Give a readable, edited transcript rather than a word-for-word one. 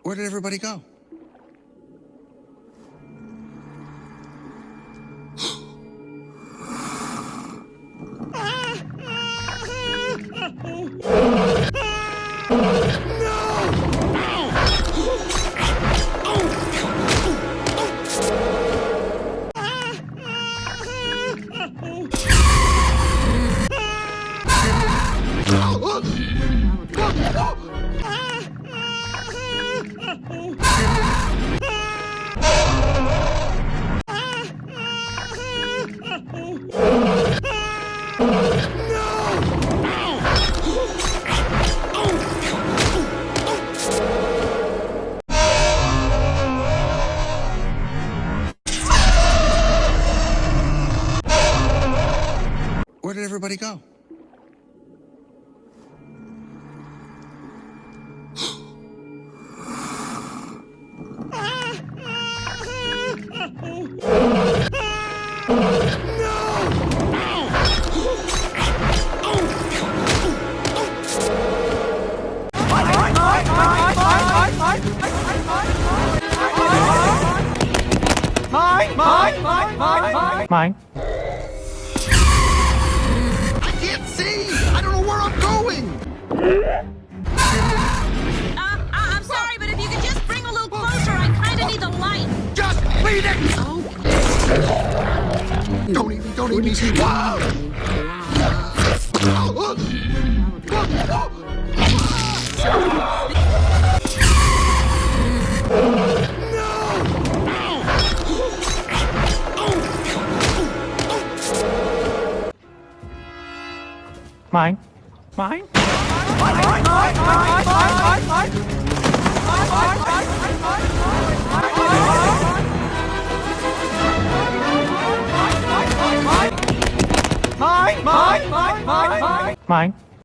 Where did everybody go? Where did everybody go? Mine. I can't see! I don't know where I'm going! I'm sorry, but if you could just bring a little closer, I kind of need the light. Just lead it! Don't eat me! Mine. Mine. Mine.